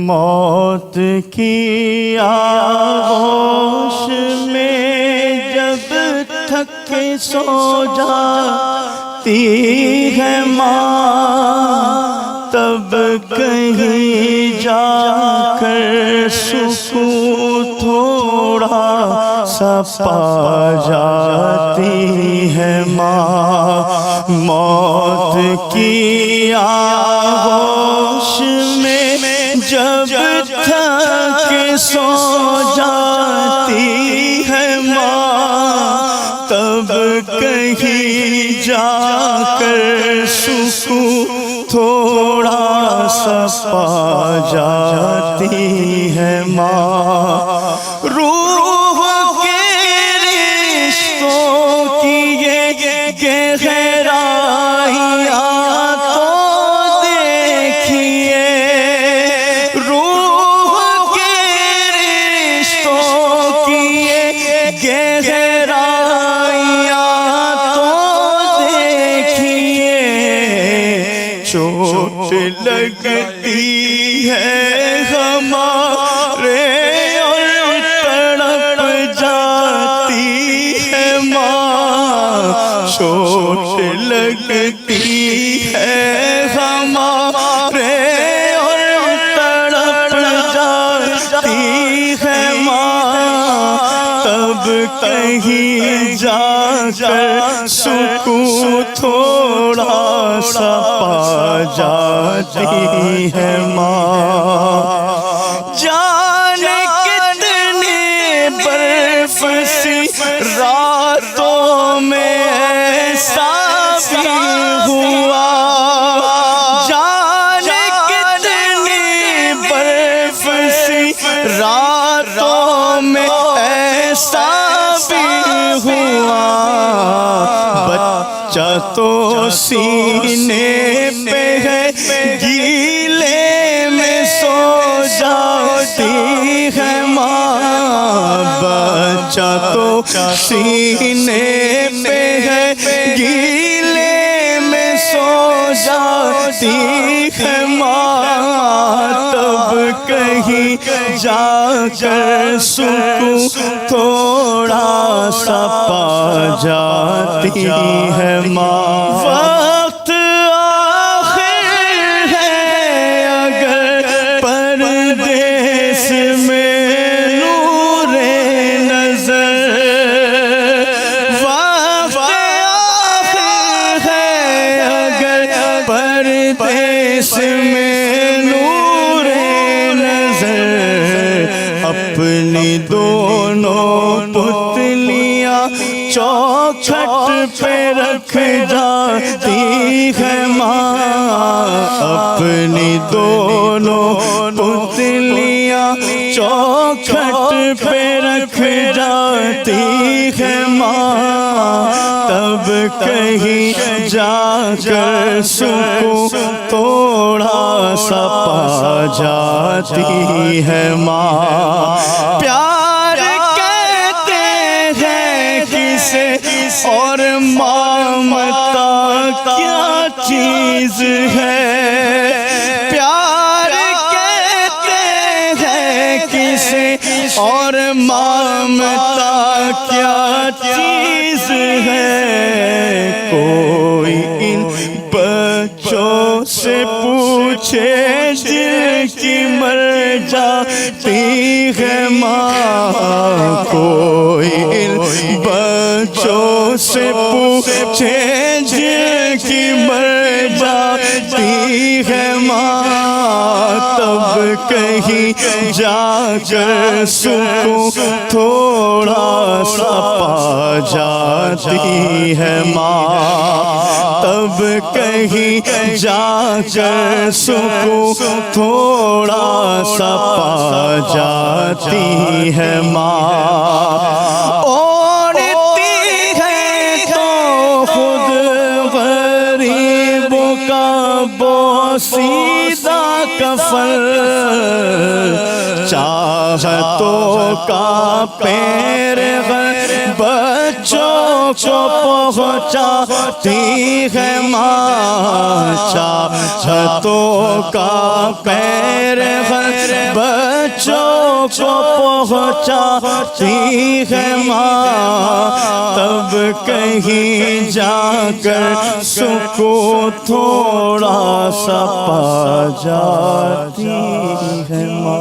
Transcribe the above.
موت کی آغوش میں جب تھک کے سو جاتی ہے ماں، تب کہیں جا کر سکون تھوڑا سا پا جاتی ہے ماں۔ موت کی آغوش میں جب تھک سو جاتی ہے ماں، تب کہیں جا کر سکون تھوڑا سا پا جاتی ہے ماں۔ روح کے رشتوں کی یہ گہرائیاں تو دیکھیے، روح کے رشتوں کی یہ گہرائیاں تو دیکھیے، چوٹ لگتی ہے ہمارے اور تڑپ جاتی ہے ماں، چوٹ لگتی ہے ہمارے اور تڑپ جاتی ہے ماں، تب کہیں جا کر سکون تھوڑا سا پا جاتی ہے ماں۔ جانے کتنی برف سی راتوں میں ایسا بھی ہوا، جانے کتنی برف سی راتوں میں ایسا بھی ہوا، بچہ تو سینے پہ ہے گیلے میں سو جاتی ہے ماں، بچہ تو سینے پہ ہے گیلے میں سو جاتی ہے ماں، تب کہیں جا کر سکون تھوڑا سا پا جاتی ہے ماں۔ وقت آخر ہے اگر پردیس میں نور نظر، وقت آخر ہے اگر پردیس میں نور نظر، اپنی دونوں پتلیاں چوکھٹ پہ رکھ جاتی ہے ماں، اپنی دونوں پتلیاں چوکھٹ پہ رکھ جاتی ہے ماں، تب کہیں جا کر سکون تھوڑا سا پا جاتی ہے ماں۔ پیار کہتے ہیں کسے اور ممتا کیا چیز ہے، پیار کہتے ہیں کسے اور ممتا کیا چیز ہے، کوئی ان بچوں سے پوچھے جن کی مر جاتی ہے ماں، کوئی ان بچوں سے پوچھے جن کی مر جاتی ہے ماں، تب کہیں جا کر سکون تھوڑا سا پا جاتی ہے ماں، تب کہیں جا کر سکون تھوڑا سا پا جاتی ہے ماں۔ اوڑھتی ہے تو خود غریبوں کا بوسیدہ کفن، چاہتوں کا پیر بچوں کو پہنچاتی ہے ماں، چاہتوں کا پیر بچوں کو پہنچاتی ہے ماں، تب کہیں جا کر سکون تھوڑا سا پا جاتی ہے ماں۔